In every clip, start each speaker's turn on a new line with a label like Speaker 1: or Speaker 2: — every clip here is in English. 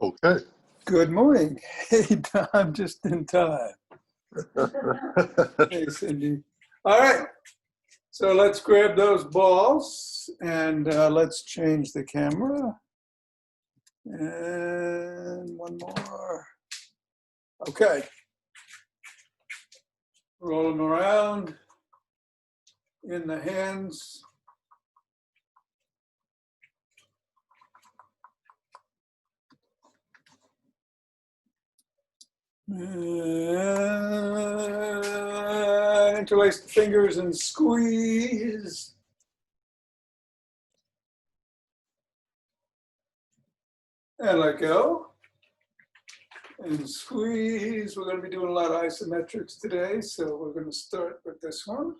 Speaker 1: Okay.
Speaker 2: Good morning. Hey, Tom, just in time. Hey, Cindy. All right. So let's grab those balls and let's change the camera. And one more. Okay. Roll them around in the hands. Interlace the fingers and squeeze. And let go. And squeeze. We're going to be doing a lot of isometrics today, so we're going to start with this one.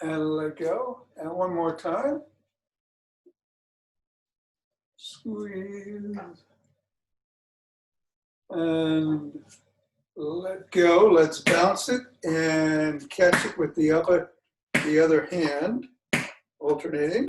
Speaker 2: And let go. And one more time. Squeeze. And let go. Let's bounce it and catch it with the other hand, alternating.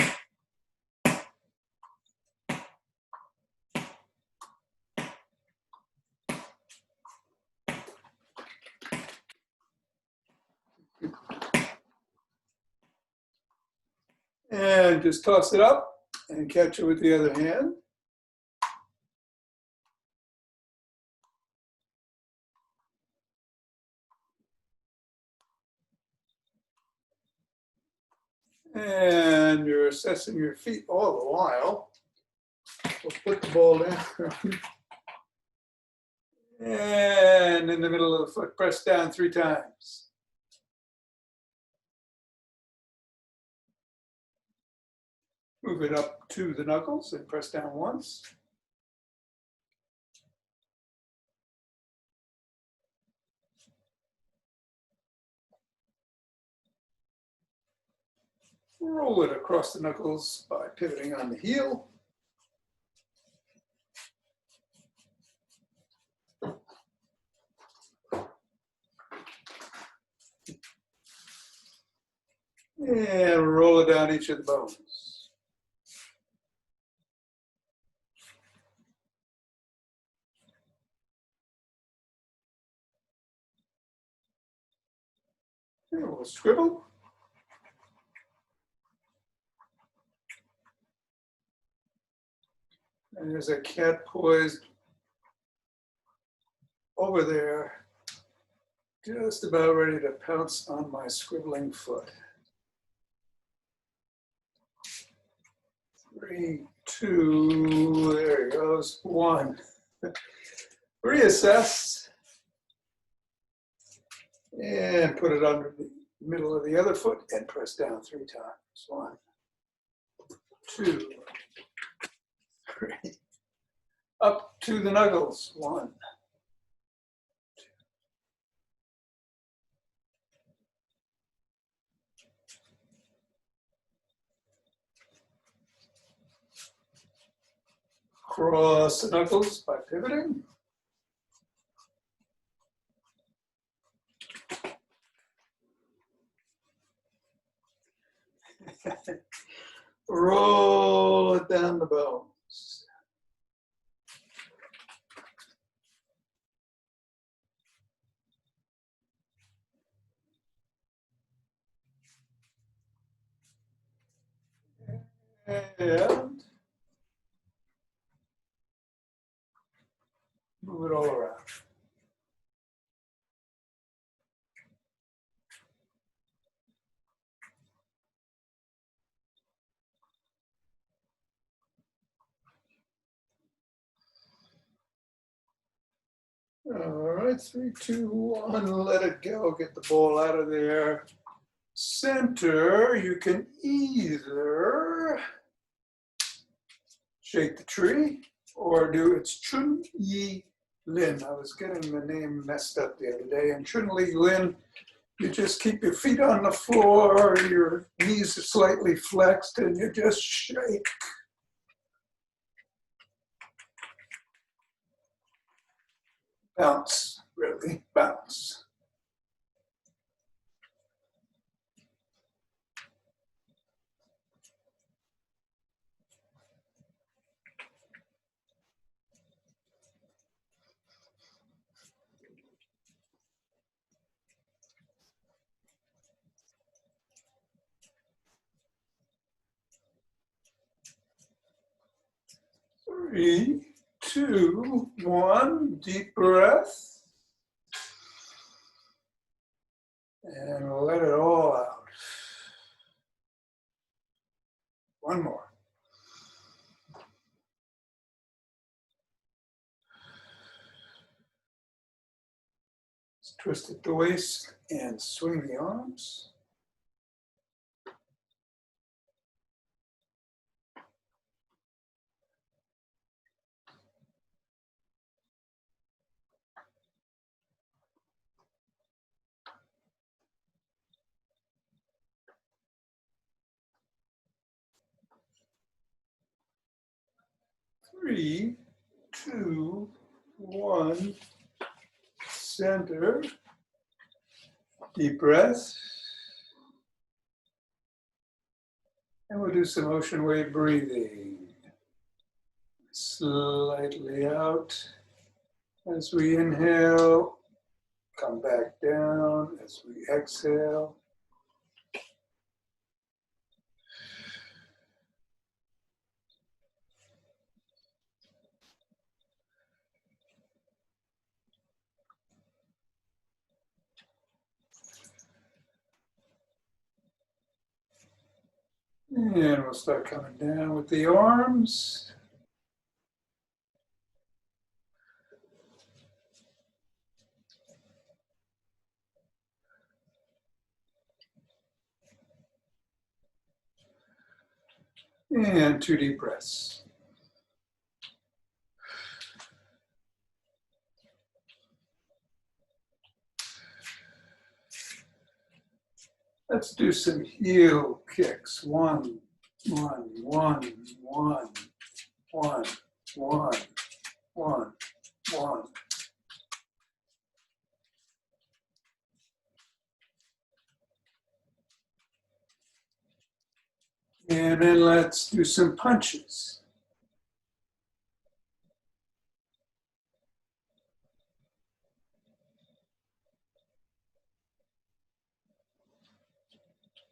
Speaker 2: And just toss it up and catch it with the other hand. And you're assessing your feet all the while. We'll put the ball down. And in the middle of the foot, press down 3 times. Move it up to the knuckles and press down once. Roll it across the knuckles by pivoting on the heel. And roll it down each of the bones. And we'll scribble. And there's a cat poised over there, just about ready to pounce on my scribbling foot. 3, 2, there he goes, 1. Reassess. And put it under the middle of the other foot and press down 3 times. 1, 2, 3. Up to the knuckles. 1, 2. Cross the knuckles by pivoting. Roll it down the bones. And move it all around. All right, 3, 2, 1, let it go. Get the ball out of there. Center, you can either shake the tree or do its Chun Yi Lin. I was getting the name messed up the other day. And Chun Li Lin, you just keep your feet on the floor, your knees are slightly flexed, and you just shake. Bounce, really, bounce. 3, 2, 1, deep breath. And let it all out. One more. Twist at the waist and swing the arms. Three, two, one, center, deep breath. And we'll do some ocean wave breathing. Slightly out as we inhale, come back down as we exhale. And we'll start coming down with the arms. And 2 deep breaths. Let's do some heel kicks. 1, 1, 1, 1, 1, 1, 1, 1. And then let's do some punches.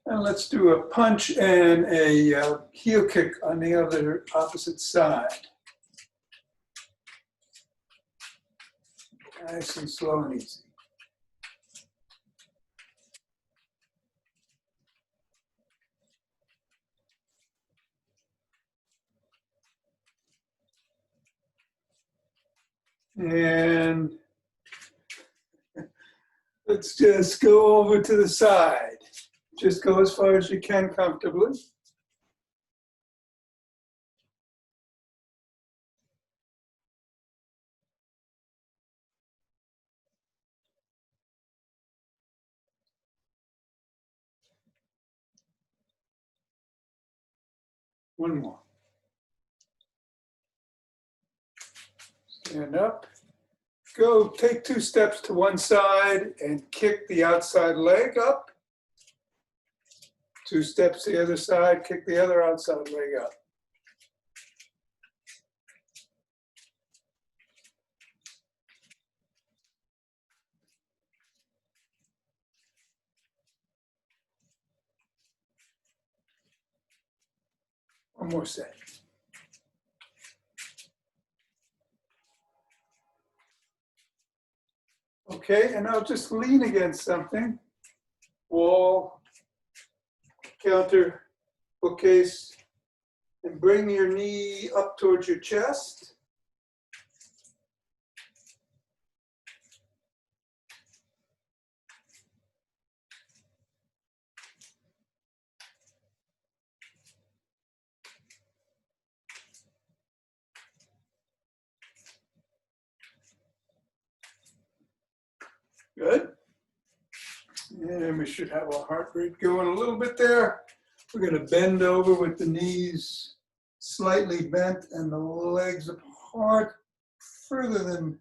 Speaker 2: And let's do a punch and a heel kick on the other opposite side. Nice and slow and easy. And let's just go over to the side. Just go as far as you can comfortably. One more. Stand up. Go take 2 steps to one side and kick the outside leg up. 2 steps to the other side, kick the other outside leg up. One more set. Okay, and I'll just lean against something. Wall, counter, bookcase, and bring your knee up towards your chest. Good. And we should have our heart rate going a little bit there. We're going to bend over with the knees slightly bent and the legs apart further than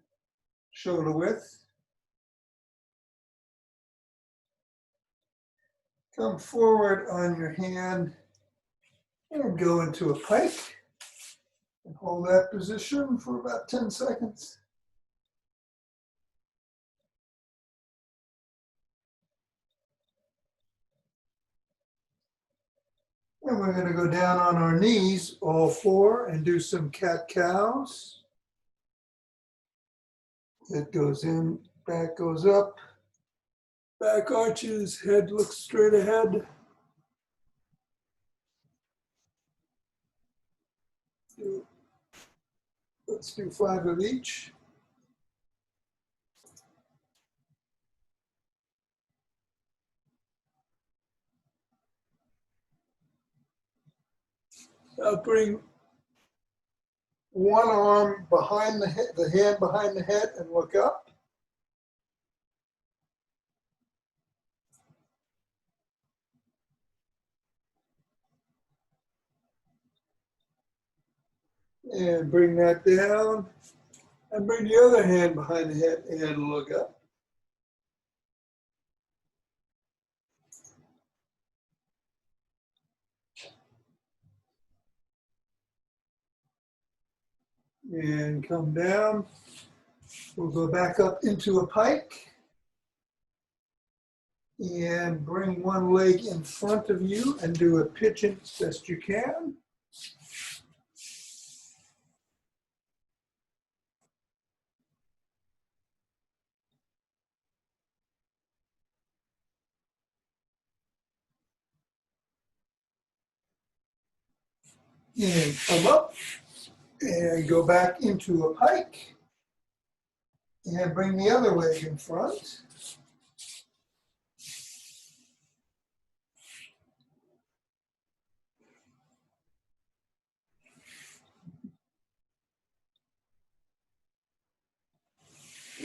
Speaker 2: shoulder width. Come forward on your hand and go into a pike. And hold that position for about 10 seconds. And we're going to go down on our knees, all four, and do some cat-cows. Head goes in, back goes up, back arches, head looks straight ahead. Let's do 5 of each. I'll bring one arm behind the head, the hand behind the head, and look up. And bring that down. And bring the other hand behind the head and look up. And come down. We'll go back up into a pike. And bring one leg in front of you and do a pigeon as best you can. And come up and go back into a pike. And bring the other leg in front.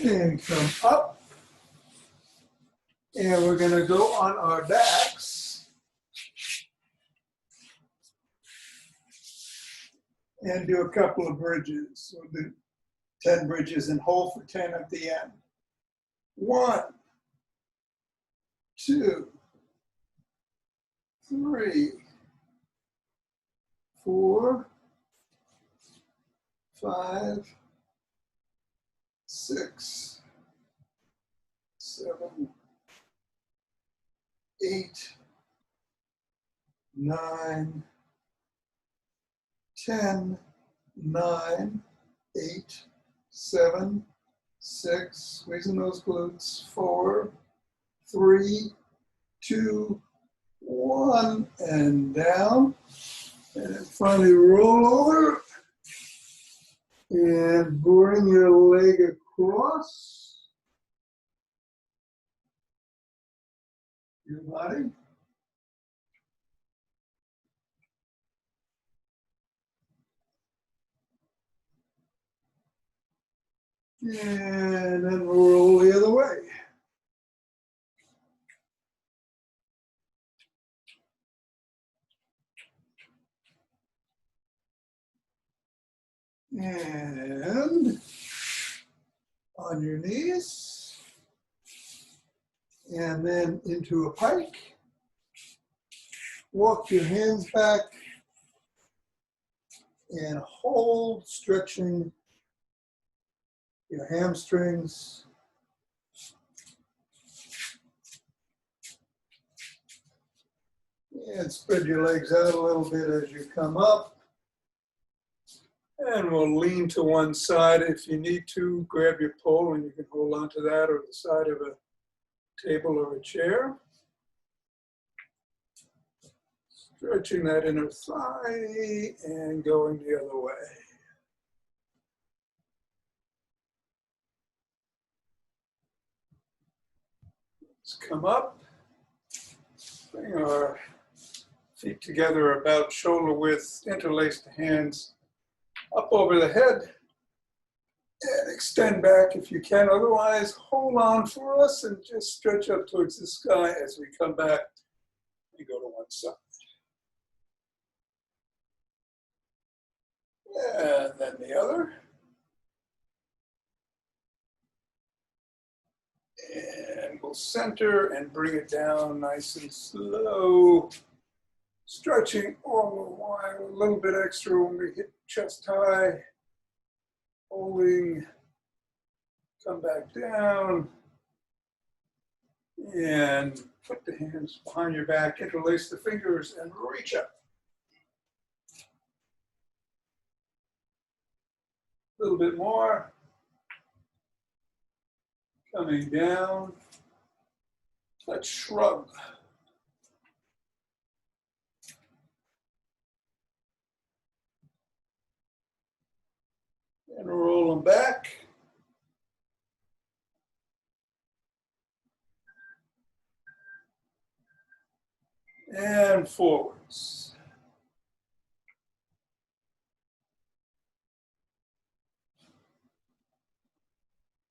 Speaker 2: And come up. And we're going to go on our backs. And do a couple of bridges. We'll do 10 bridges and hold for 10 at the end. 1, 2, 3, 4, 5, 6, 7, 8, 9, 10, 9, 8, 7, 6, squeezing those glutes, 4, 3, 2, 1, and down. And then finally roll over and bring your leg across your body. And then roll the other way. And on your knees. And then into a pike. Walk your hands back and hold, stretching your hamstrings. And spread your legs out a little bit as you come up. And we'll lean to one side if you need to. Grab your pole and you can hold on to that or the side of a table or a chair. Stretching that inner thigh and going the other way. Let's come up. Bring our feet together about shoulder width, interlace the hands up over the head and extend back if you can. Otherwise, hold on for us and just stretch up towards the sky as we come back and go to one side. And then the other. And we'll center and bring it down nice and slow. Stretching all the while, a little bit extra when we hit chest high. Holding, come back down. And put the hands behind your back, interlace the fingers and reach up. little bit more. Coming down. Let's shrug. And roll them back. And forwards.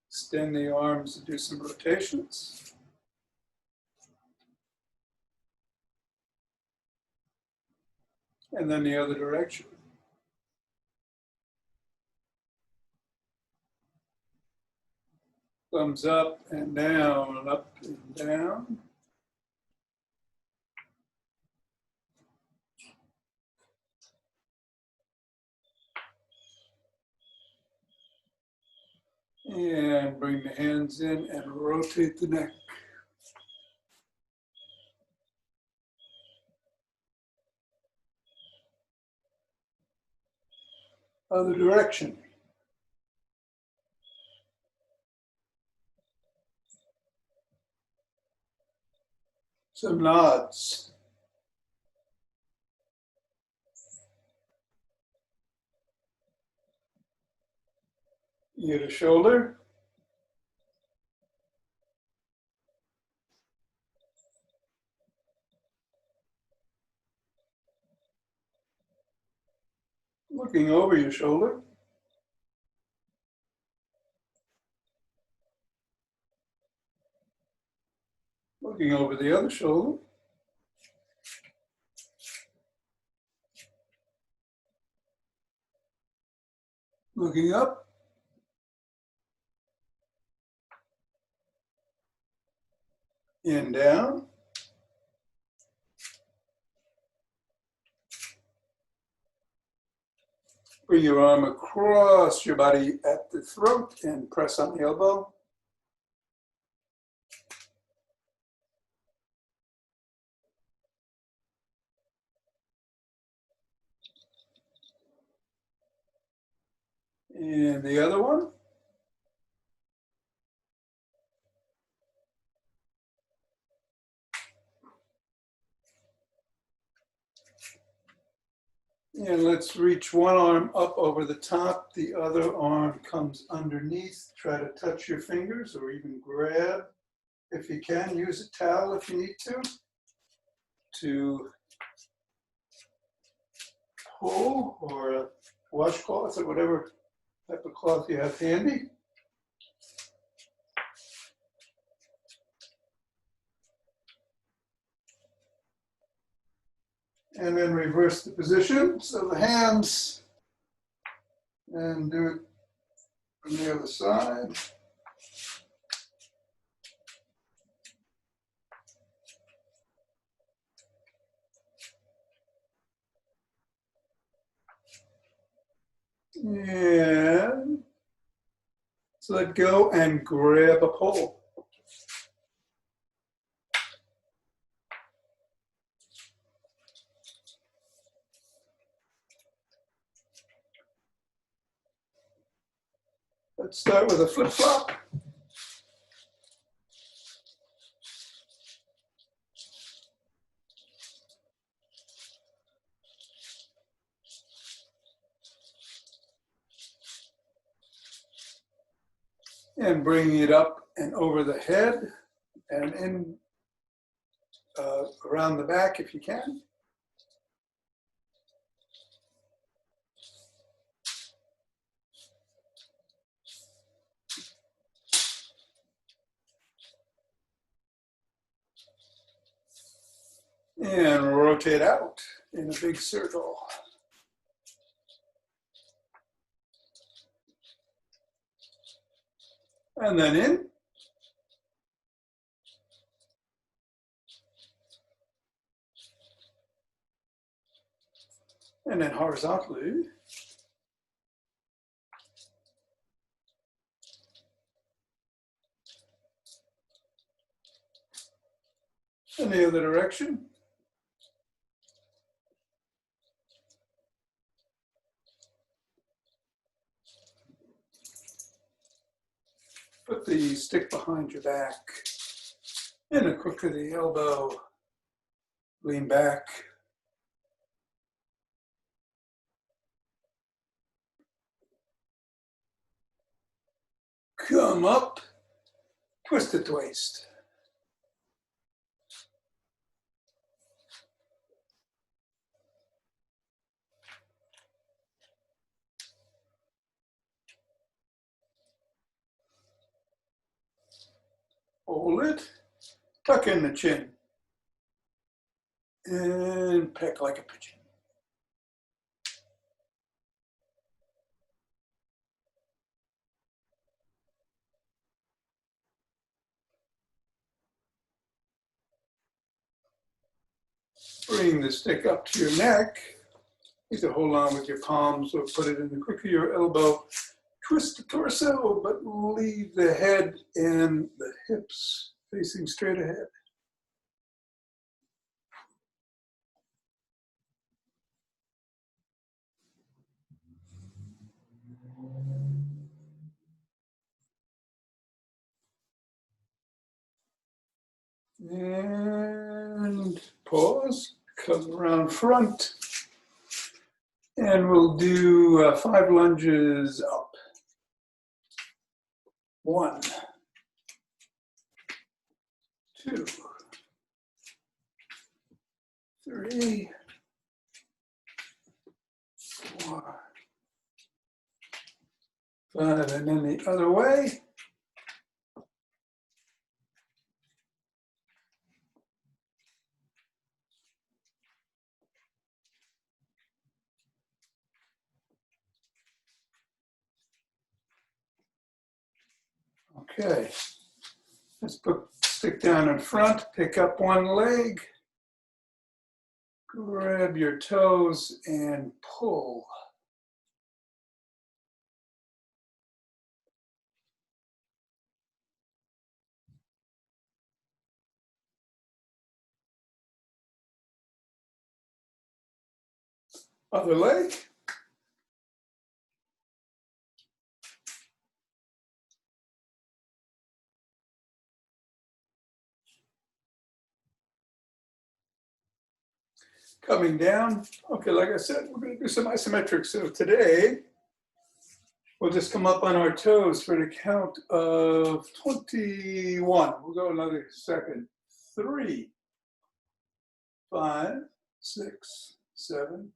Speaker 2: Extend the arms and do some rotations. And then the other direction. Thumbs up and down, up and down. And bring the hands in and rotate the neck. Other direction. Some nods. Ear to shoulder. Looking over your shoulder. Looking over the other shoulder. Looking up. And down. Bring your arm across your body at the throat and press on the elbow. And the other one. And let's reach one arm up over the top. The other arm comes underneath. Try to touch your fingers or even grab. If you can, use a towel if you need to pull, or a washcloth or whatever type of cloth you have handy. And then reverse the position. So the hands, and do it from the other side. And so let go and grab a pole. Let's start with a flip-flop. And bringing it up and over the head and in around the back if you can. And rotate out in a big circle. And then in. And then horizontally. And the other direction. Put the stick behind your back. In the crook of the elbow. Lean back. Come up. Twist at the waist. Hold it. Tuck in the chin. And peck like a pigeon. Bring the stick up to your neck. Either hold on with your palms or put it in the crook of your elbow. Twist the torso, but leave the head and the hips facing straight ahead. And pause, come around front. And we'll do 5 lunges up. 1, 2, 3, 4, 5, and then the other way. Okay, let's put stick down in front, pick up one leg, grab your toes and pull. Other leg. Coming down. Okay, like I said, we're going to do some isometrics. So today, we'll just come up on our toes for the count of 21. We'll go another second. 3, 5, 6, 7,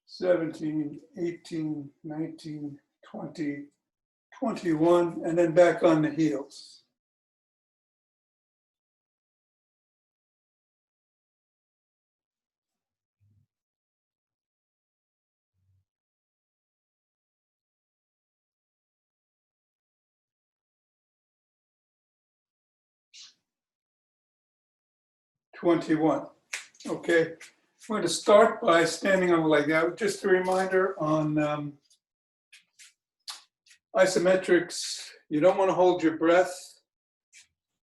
Speaker 2: 17, 18, 19, 20, 21, and then back on the heels. .21. Okay, I'm going to start by standing on a leg. Now, just a reminder on isometrics, you don't want to hold your breath.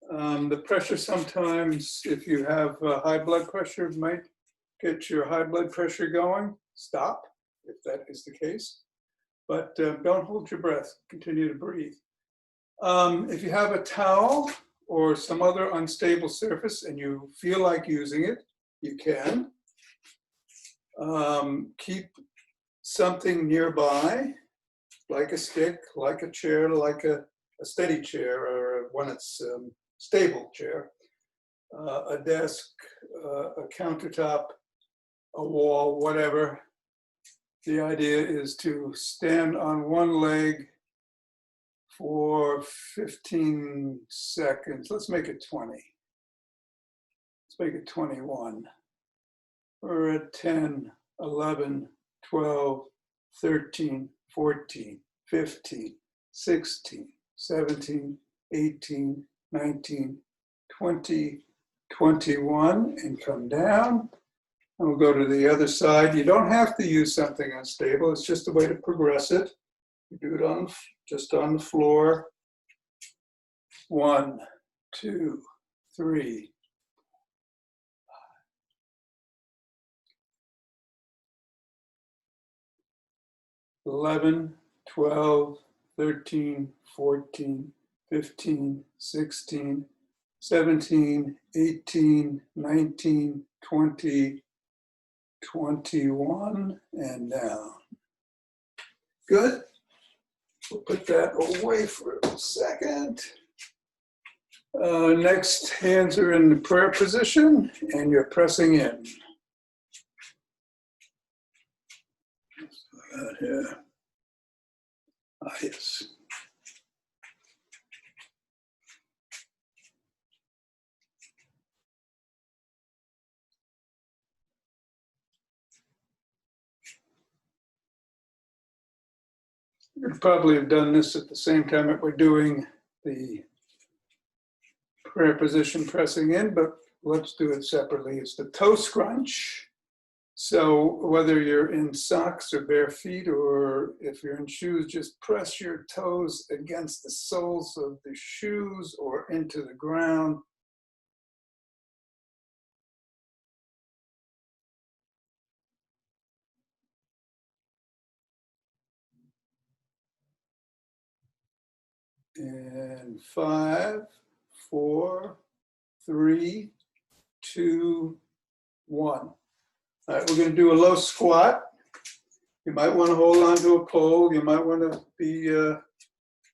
Speaker 2: The pressure sometimes, if you have high blood pressure, might get your high blood pressure going. Stop if that is the case. But don't hold your breath. Continue to breathe. If you have a towel or some other unstable surface and you feel like using it, you can. Keep something nearby, like a stick, like a chair, like a steady chair, or one that's stable chair, a desk, a countertop, a wall, whatever. The idea is to stand on one leg for 15 seconds. Let's make it 20. Let's make it 21. We're at 10, 11, 12, 13, 14, 15, 16, 17, 18, 19, 20, 21, and come down. And we'll go to the other side. You don't have to use something unstable. It's just a way to progress it. You do it just on the floor. 1, 2, 3, 11, 12, 13, 14, 15, 16, 17, 18, 19, 20, 21, and down. Good. We'll put that away for a second. Next, hands are in the prayer position, and you're pressing in. Here. Yes. You'd probably have done this at the same time that we're doing the prayer position pressing in, but let's do it separately. It's the toe scrunch. So whether you're in socks or bare feet, or if you're in shoes, just press your toes against the soles of the shoes or into the ground. And 5, 4, 3, 2, 1. All right, we're going to do a low squat. You might want to hold on to a pole. You might want to be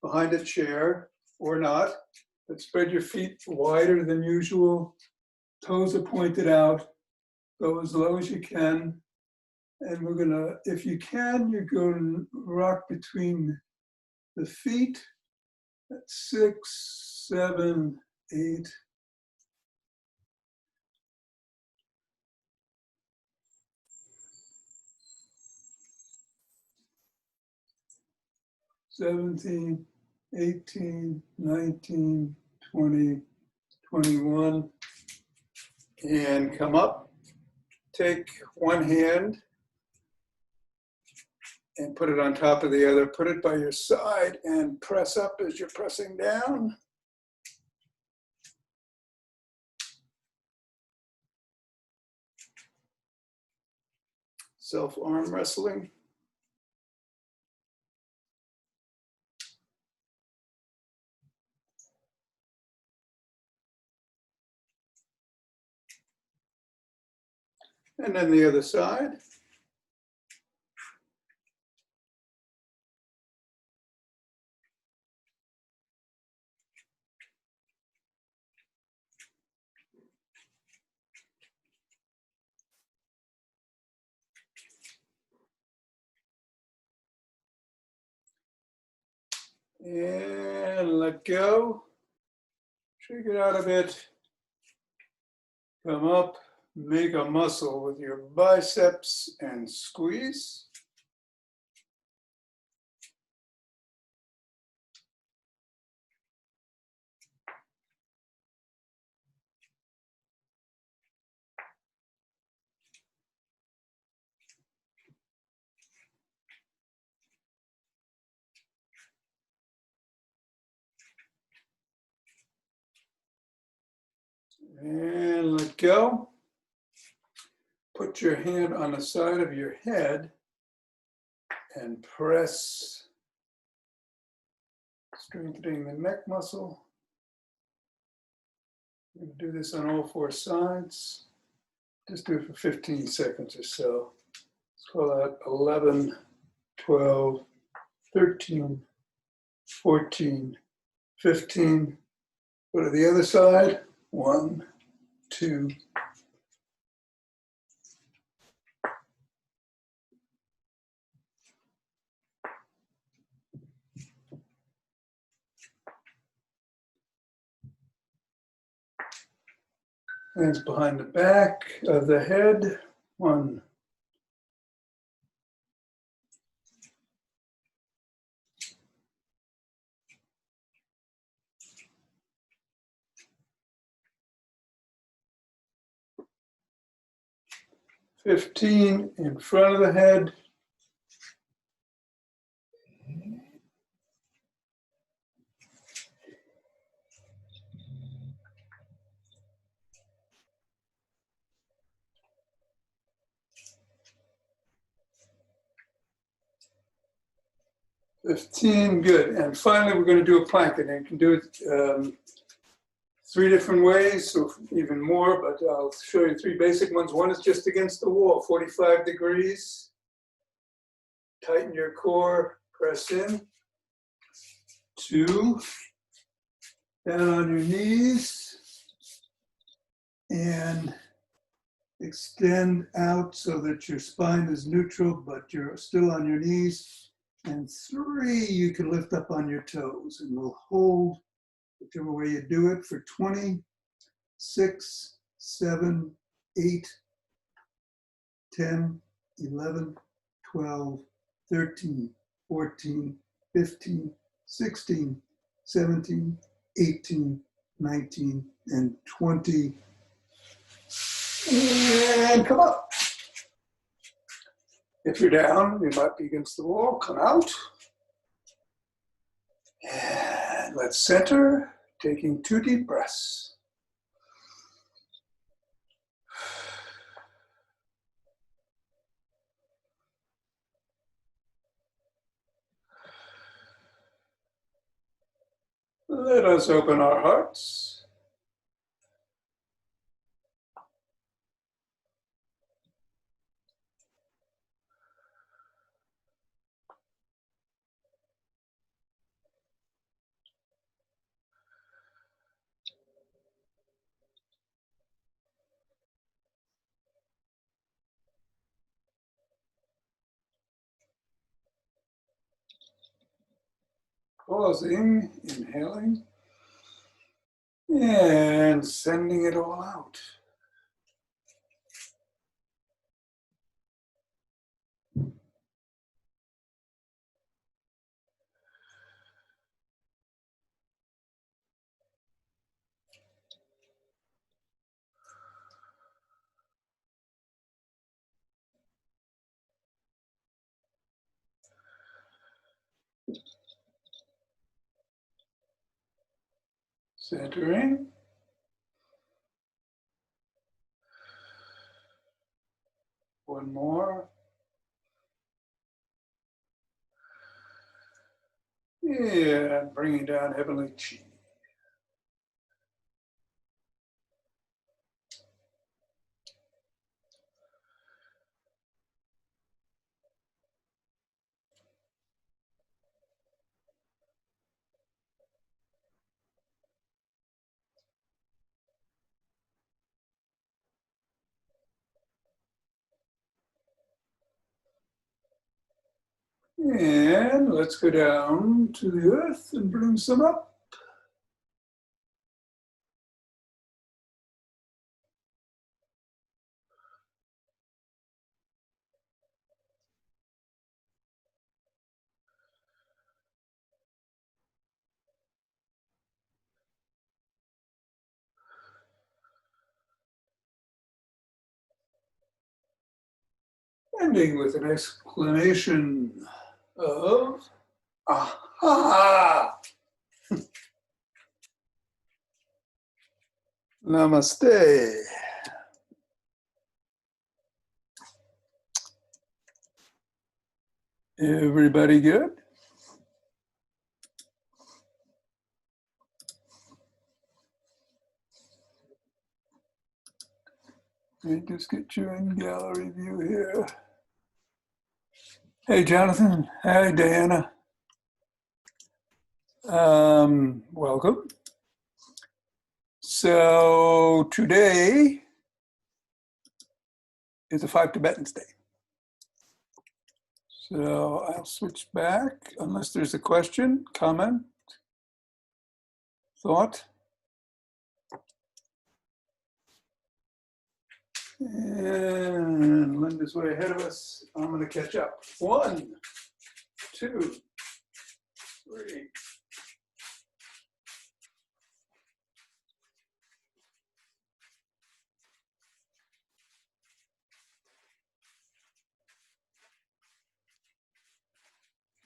Speaker 2: behind a chair or not. But spread your feet wider than usual. Toes are pointed out. Go as low as you can. And we're going to, if you can, you're going to rock between the feet at 6, 7, 8. 17, 18, 19, 20, 21. And come up. Take one hand and put it on top of the other. Put it by your side and press up as you're pressing down. Self-arm wrestling. And then the other side. And let go. Shake it out a bit. Come up. Make a muscle with your biceps and squeeze. And let go. Put your hand on the side of your head and press, strengthening the neck muscle. We're going to do this on all 4 sides. Just do it for 15 seconds or so. Let's call that 11, 12, 13, 14, 15. Go to the other side. 1, 2. Hands behind the back of the head. 1. $15 in front of the head. 15, good. And finally, we're going to do a plank, and you can do it 3 different ways, so even more, but I'll show you 3 basic ones. One is just against the wall, 45 degrees. Tighten your core, press in. 2, down on your knees, and extend out so that your spine is neutral, but you're still on your knees. And 3, you can lift up on your toes, and we'll hold whichever way you do it for 20, 6, 7, 8, 10, 11, 12, 13, 14, 15, 16, 17, 18, 19, and 20. And come up. If you're down, you might be against the wall, come out. And let's center, taking 2 deep breaths. Let us open our hearts. Pausing, inhaling, and sending it all out. Centering. One more. Yeah, bringing down heavenly chi. And let's go down to the earth and bring some up. Ending with an exclamation of aha! Namaste. Everybody good? Let me just get you in gallery view here. Hey, Jonathan. Hi, Diana. Welcome. So today is the Five Tibetans Day. So I'll switch back unless there's a question, comment, thought. And Linda's way ahead of us. I'm going to catch up. 1, 2, 3.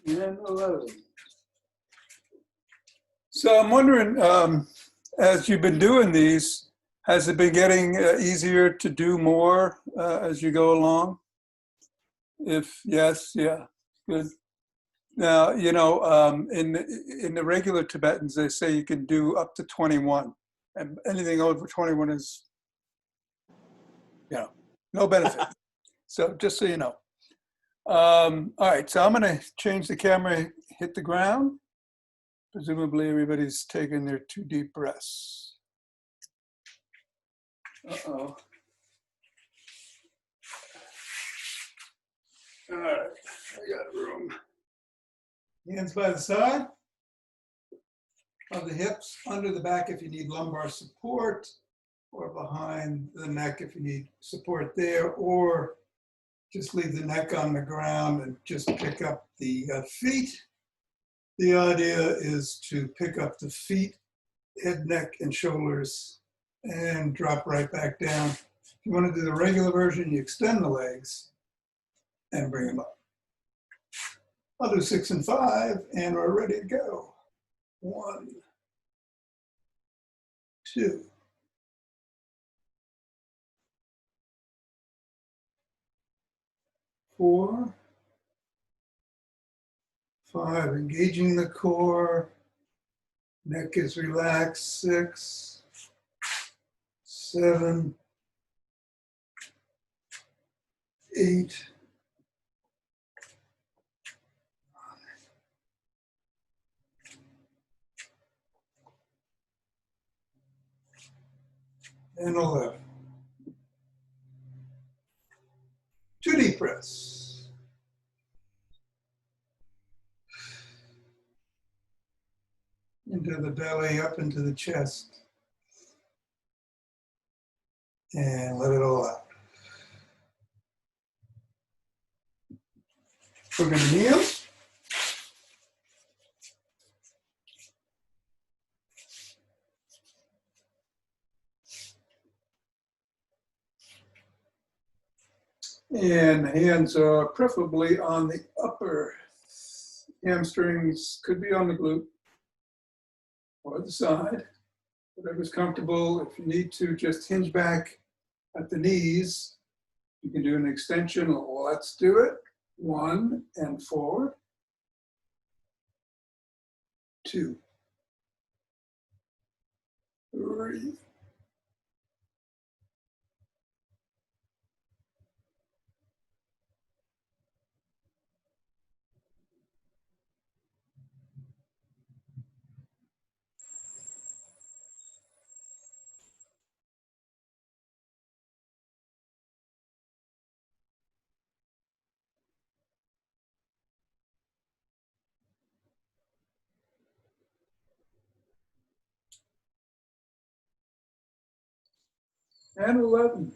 Speaker 2: And 11. So I'm wondering, as you've been doing these, has it been getting easier to do more as you go along? If yes, yeah, good. Now, you know, in the regular Tibetans, they say you can do up to 21, and anything over 21 is, you know, no benefit. So just so you know. All right, so I'm going to change the camera, hit the ground. Presumably everybody's taking their 2 deep breaths. Uh-oh. All right, I got room. Hands by the side of the hips, under the back if you need lumbar support, or behind the neck if you need support there, or just leave the neck on the ground and just pick up the feet. The idea is to pick up the feet, head, neck, and shoulders, and drop right back down. If you want to do the regular version, you extend the legs and bring them up. I'll do 6 and 5, and we're ready to go. 1, 2, 4, 5, engaging the core, neck is relaxed, 6, 7, 8, 11. 2 deep breaths. Into the belly, up into the chest. And let it all out. We're going to kneel. And hands are preferably on the upper hamstrings, could be on the glute or the side, whatever's comfortable. If you need to, just hinge back at the knees. You can do an extension. Let's do it. 1 and forward. 2, 3. And 11.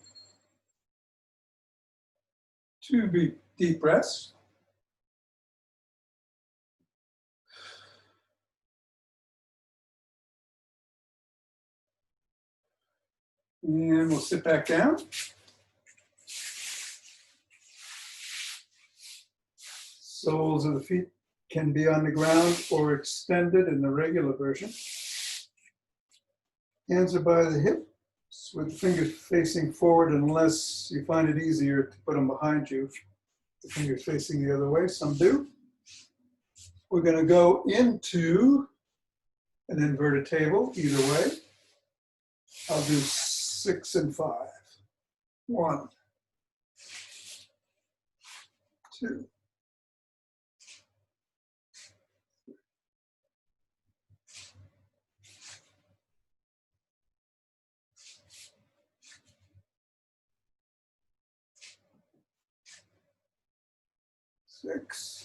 Speaker 2: 2 deep breaths. And we'll sit back down. Soles of the feet can be on the ground or extended in the regular version. Hands are by the hips with the fingers facing forward unless you find it easier to put them behind you. The fingers facing the other way, some do. We're going to go into an inverted table either way. I'll do 6 and 5. 1, 2, 6,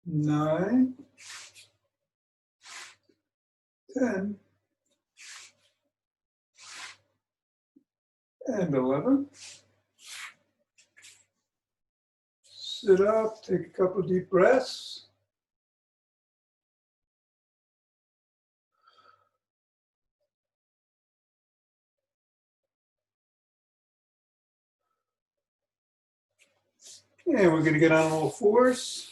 Speaker 2: 9, 10, and 11. Sit up, take a couple of deep breaths. And we're going to get on all fours.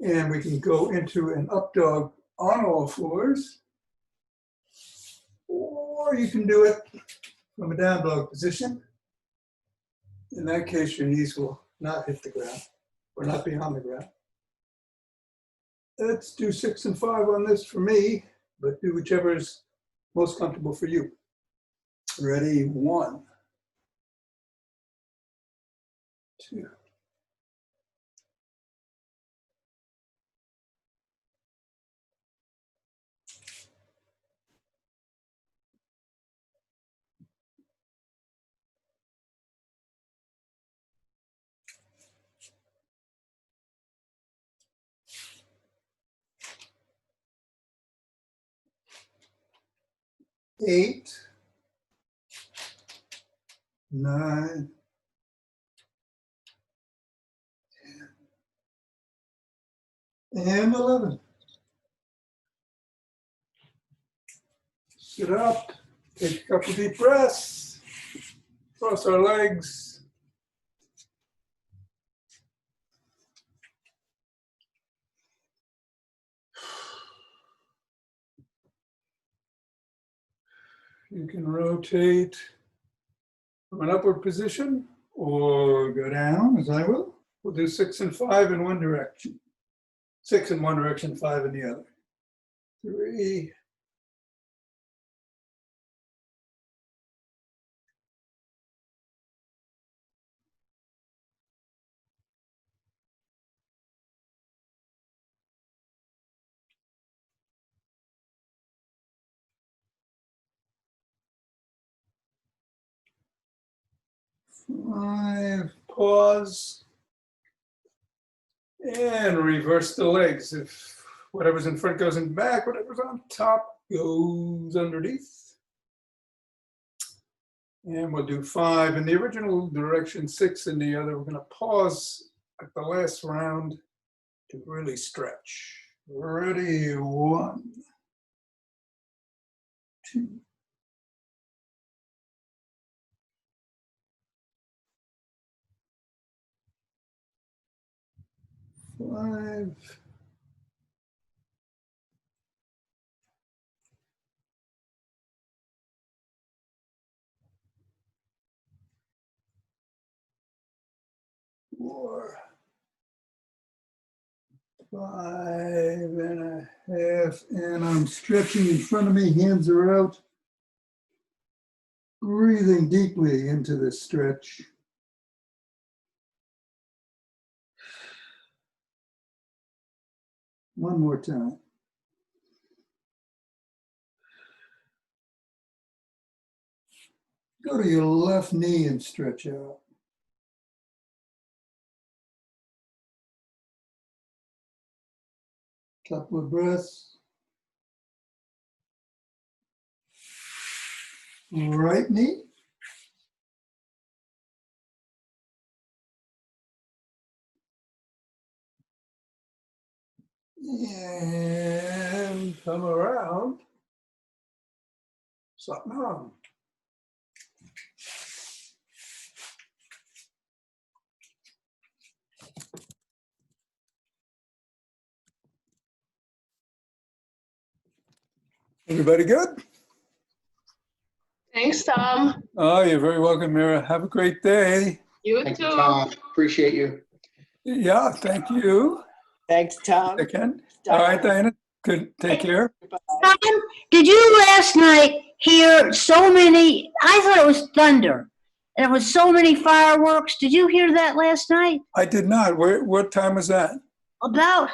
Speaker 2: And we can go into an up dog on all fours. or you can do it from a down dog position. In that case, your knees will not hit the ground or not be on the ground. Let's do 6 and 5 on this for me, but do whichever is most comfortable for you. Ready? 1, 2. 8, 9, 10, and 11. Sit up, take a couple deep breaths, cross our legs. You can rotate from an upward position or go down, as I will. We'll do 6 and 5 in one direction. 6 in one direction, 5 in the other. 3. 5, pause, and reverse the legs. If whatever's in front goes in back, whatever's on top goes underneath. And we'll do 5 in the original direction, 6 in the other. We're going to pause at the last round to really stretch. Ready? 1, 2. 5. 4. 5.5, and I'm stretching in front of me, hands are out. Breathing deeply into this stretch. One more time. Go to your left knee and stretch out. Couple of breaths. Right knee. And come around. Something on. Everybody good?
Speaker 1: Thanks, Tom.
Speaker 2: Oh, you're very welcome, Mira. Have a great day.
Speaker 1: You
Speaker 3: Thank
Speaker 1: too.
Speaker 3: you, Tom. Appreciate you.
Speaker 2: Yeah, thank you.
Speaker 4: Thanks, Tom.
Speaker 2: Again. All right, Diana. Good. Take care.
Speaker 4: Tom, did you last night hear so many? I thought it was thunder. And there was so many fireworks. Did you hear that last night?
Speaker 2: I did not. What time was that?
Speaker 4: About,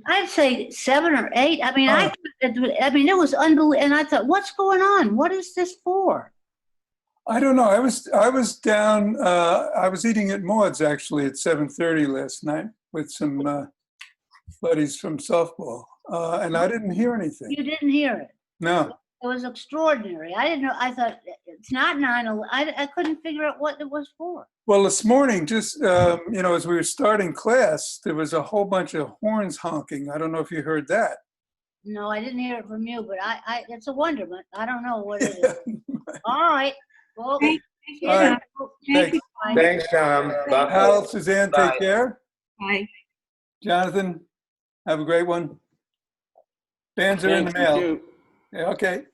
Speaker 4: I'd say 7 or 8. I mean,
Speaker 2: Oh.
Speaker 4: it was unbelievable. And I thought, what's going on? What is this for?
Speaker 2: I don't know. I was down. I was eating at Maud's actually at 7:30 last night with some buddies from softball, and I didn't hear anything.
Speaker 4: You didn't hear it.
Speaker 2: No.
Speaker 4: It was extraordinary. I didn't know. I thought it's not 9/11. I couldn't figure out what it was for.
Speaker 2: Well, this morning, just as we were starting class, there was a whole bunch of horns honking. I don't know if you heard that.
Speaker 4: No, I didn't hear it from you, but it's a wonderment. I don't know what it is. All right. Well,
Speaker 2: All right. Thanks.
Speaker 3: Thanks, Tom. Bye.
Speaker 2: Hal, Suzanne,
Speaker 3: Bye.
Speaker 2: take care.
Speaker 5: Bye.
Speaker 2: Jonathan, have a great one. Bands are in the
Speaker 3: Thanks, you
Speaker 2: mail.
Speaker 3: too.
Speaker 2: Yeah, okay.